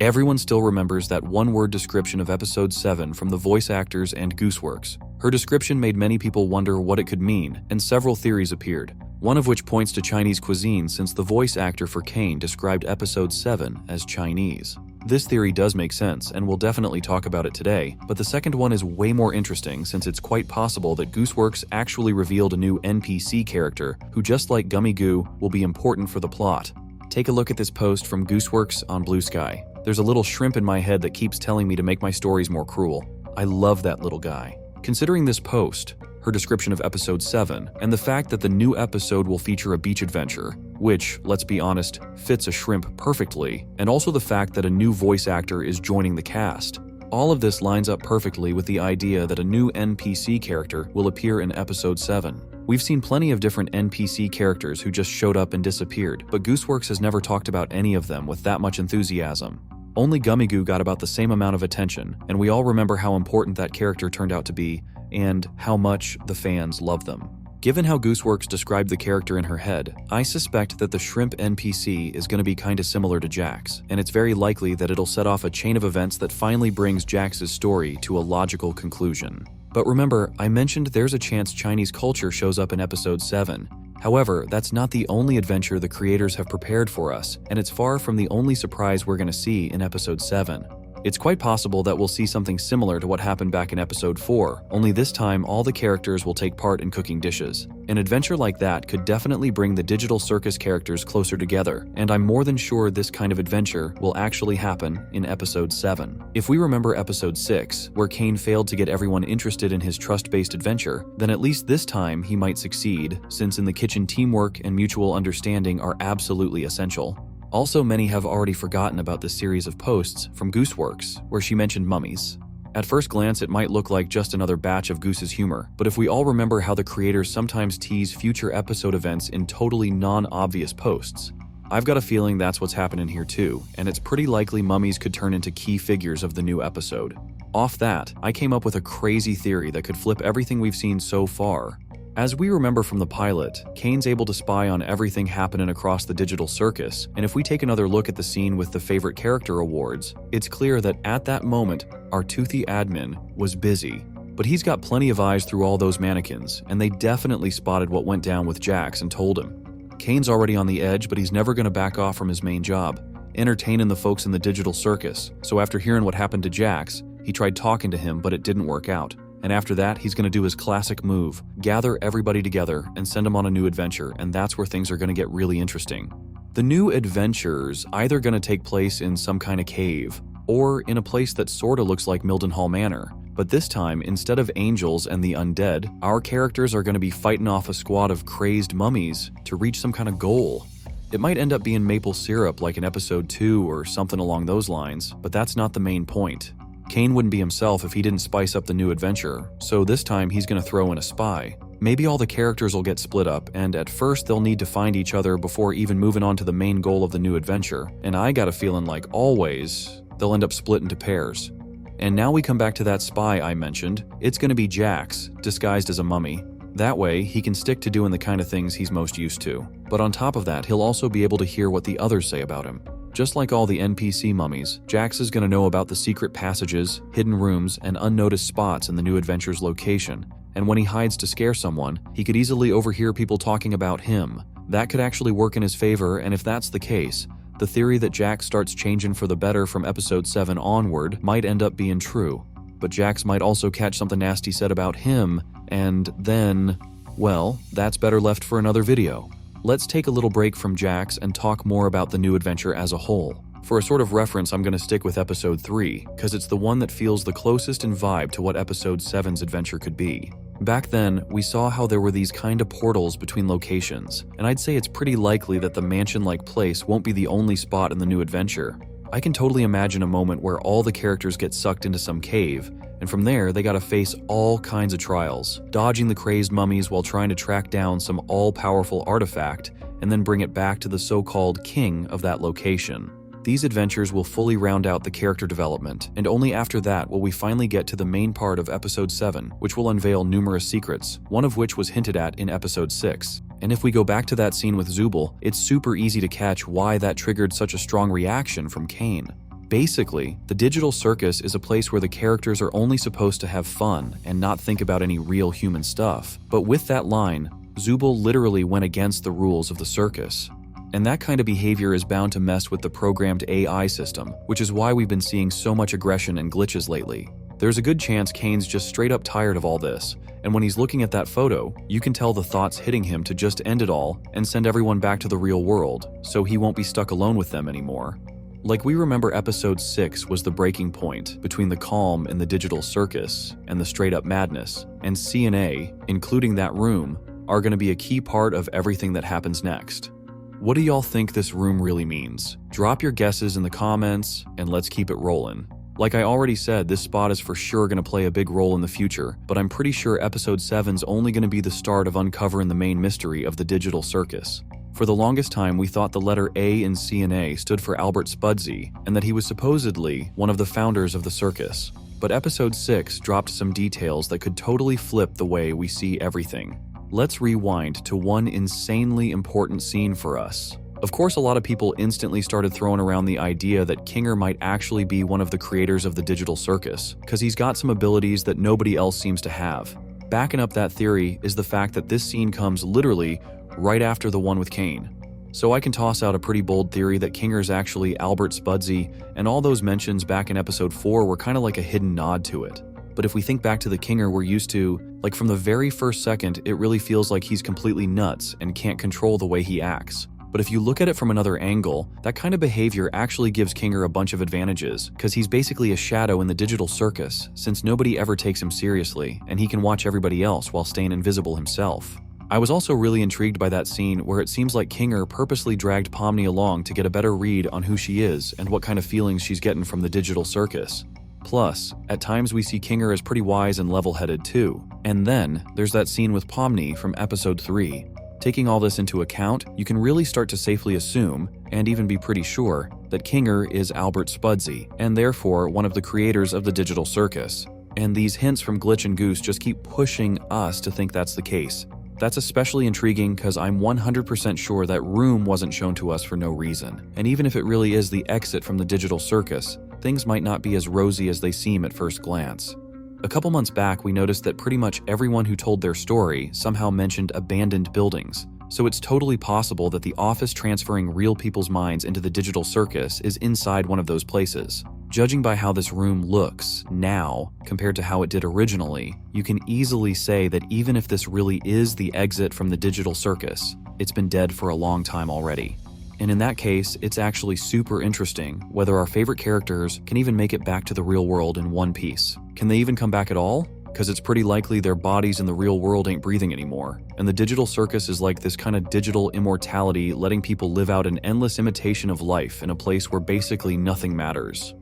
Everyone still remembers that one-word description of episode 7 from the voice actors and Gooseworx. Her description made many people wonder what it could mean, and several theories appeared, one of which points to Chinese cuisine since the voice actor for Kane described episode 7 as Chinese. This theory does make sense, and we'll definitely talk about it today, but the second one is way more interesting since it's quite possible that Gooseworx actually revealed a new NPC character who, just like Gummy Goo, will be important for the plot. Take a look at this post from Gooseworx on Blue Sky. There's a little shrimp in my head that keeps telling me to make my stories more cruel. I love that little guy. Considering this post, her description of episode 7, and the fact that the new episode will feature a beach adventure, which, let's be honest, fits a shrimp perfectly, and also the fact that a new voice actor is joining the cast, all of this lines up perfectly with the idea that a new NPC character will appear in episode 7. We've seen plenty of different NPC characters who just showed up and disappeared, but Gooseworx has never talked about any of them with that much enthusiasm. Only Gummy Goo got about the same amount of attention, and we all remember how important that character turned out to be, and how much the fans love them. Given how Gooseworx described the character in her head, I suspect that the shrimp NPC is going to be kinda similar to Jax, and it's very likely that it'll set off a chain of events that finally brings Jax's story to a logical conclusion. But remember, I mentioned there's a chance Chinese culture shows up in episode 7. However, that's not the only adventure the creators have prepared for us, and it's far from the only surprise we're going to see in episode 7. It's quite possible that we'll see something similar to what happened back in episode 4, only this time all the characters will take part in cooking dishes. An adventure like that could definitely bring the digital circus characters closer together, and I'm more than sure this kind of adventure will actually happen in episode 7. If we remember episode 6, where Kane failed to get everyone interested in his trust-based adventure, then at least this time he might succeed, since in the kitchen teamwork and mutual understanding are absolutely essential. Also, many have already forgotten about this series of posts from Gooseworx, where she mentioned mummies. At first glance, it might look like just another batch of Goose's humor, but if we all remember how the creators sometimes tease future episode events in totally non-obvious posts, I've got a feeling that's what's happening here too, and it's pretty likely mummies could turn into key figures of the new episode. Off that, I came up with a crazy theory that could flip everything we've seen so far. As we remember from the pilot, Kane's able to spy on everything happening across the digital circus, and if we take another look at the scene with the favorite character awards, it's clear that at that moment, our toothy admin was busy. But he's got plenty of eyes through all those mannequins, and they definitely spotted what went down with Jax and told him. Kane's already on the edge, but he's never going to back off from his main job, entertaining the folks in the digital circus. So after hearing what happened to Jax, he tried talking to him, but it didn't work out. And after that, he's going to do his classic move, gather everybody together and send them on a new adventure, and that's where things are going to get really interesting. The new adventure's either going to take place in some kind of cave, or in a place that sorta looks like Mildenhall Manor. But this time, instead of angels and the undead, our characters are going to be fighting off a squad of crazed mummies to reach some kind of goal. It might end up being maple syrup like in episode 2 or something along those lines, but that's not the main point. Kane wouldn't be himself if he didn't spice up the new adventure, so this time he's going to throw in a spy. Maybe all the characters will get split up, and at first they'll need to find each other before even moving on to the main goal of the new adventure, and I got a feeling like always, they'll end up split into pairs. And now we come back to that spy I mentioned. It's going to be Jax, disguised as a mummy. That way, he can stick to doing the kind of things he's most used to. But on top of that, he'll also be able to hear what the others say about him. Just like all the NPC mummies, Jax is going to know about the secret passages, hidden rooms, and unnoticed spots in the new adventure's location. And when he hides to scare someone, he could easily overhear people talking about him. That could actually work in his favor, and if that's the case, the theory that Jax starts changing for the better from episode 7 onward might end up being true. But Jax might also catch something nasty said about him, and then, well, that's better left for another video. Let's take a little break from Jax and talk more about the new adventure as a whole. For a sort of reference, I'm going to stick with episode 3, because it's the one that feels the closest in vibe to what episode 7's adventure could be. Back then, we saw how there were these kind of portals between locations, and I'd say it's pretty likely that the mansion-like place won't be the only spot in the new adventure. I can totally imagine a moment where all the characters get sucked into some cave, and from there they gotta face all kinds of trials, dodging the crazed mummies while trying to track down some all-powerful artifact, and then bring it back to the so-called king of that location. These adventures will fully round out the character development, and only after that will we finally get to the main part of episode 7, which will unveil numerous secrets, one of which was hinted at in episode 6. And if we go back to that scene with Zooble, it's super easy to catch why that triggered such a strong reaction from Kane. Basically, the digital circus is a place where the characters are only supposed to have fun and not think about any real human stuff. But with that line, Zubul literally went against the rules of the circus. And that kind of behavior is bound to mess with the programmed AI system, which is why we've been seeing so much aggression and glitches lately. There's a good chance Kane's just straight up tired of all this, and when he's looking at that photo, you can tell the thoughts hitting him to just end it all and send everyone back to the real world, so he won't be stuck alone with them anymore. Like we remember episode 6 was the breaking point between the calm in the digital circus and the straight up madness, and C&A, including that room, are going to be a key part of everything that happens next. What do y'all think this room really means? Drop your guesses in the comments and let's keep it rolling. Like I already said, this spot is for sure going to play a big role in the future, but I'm pretty sure episode 7's only going to be the start of uncovering the main mystery of the digital circus. For the longest time, we thought the letter A in C&A stood for Albert Spudsey, and that he was supposedly one of the founders of the circus. But episode 6 dropped some details that could totally flip the way we see everything. Let's rewind to one insanely important scene for us. Of course, a lot of people instantly started throwing around the idea that Kinger might actually be one of the creators of the digital circus, because he's got some abilities that nobody else seems to have. Backing up that theory is the fact that this scene comes literally right after the one with Kane. So I can toss out a pretty bold theory that Kinger's actually Albert Spudsey, and all those mentions back in episode 4 were kind of like a hidden nod to it. But if we think back to the Kinger we're used to, like from the very first second, it really feels like he's completely nuts and can't control the way he acts. But if you look at it from another angle, that kind of behavior actually gives Kinger a bunch of advantages, because he's basically a shadow in the digital circus, since nobody ever takes him seriously, and he can watch everybody else while staying invisible himself. I was also really intrigued by that scene where it seems like Kinger purposely dragged Pomni along to get a better read on who she is and what kind of feelings she's getting from the digital circus. Plus, at times we see Kinger as pretty wise and level-headed too. And then, there's that scene with Pomni from episode 3. Taking all this into account, you can really start to safely assume, and even be pretty sure, that Kinger is Albert Spudsey, and therefore one of the creators of the digital circus. And these hints from Glitch and Goose just keep pushing us to think that's the case. That's especially intriguing because I'm 100% sure that room wasn't shown to us for no reason. And even if it really is the exit from the digital circus, things might not be as rosy as they seem at first glance. A couple months back, we noticed that pretty much everyone who told their story somehow mentioned abandoned buildings. So it's totally possible that the office transferring real people's minds into the digital circus is inside one of those places. Judging by how this room looks now compared to how it did originally, you can easily say that even if this really is the exit from the digital circus, it's been dead for a long time already. And in that case, it's actually super interesting whether our favorite characters can even make it back to the real world in one piece. Can they even come back at all? Because it's pretty likely their bodies in the real world ain't breathing anymore. And the digital circus is like this kind of digital immortality, letting people live out an endless imitation of life in a place where basically nothing matters.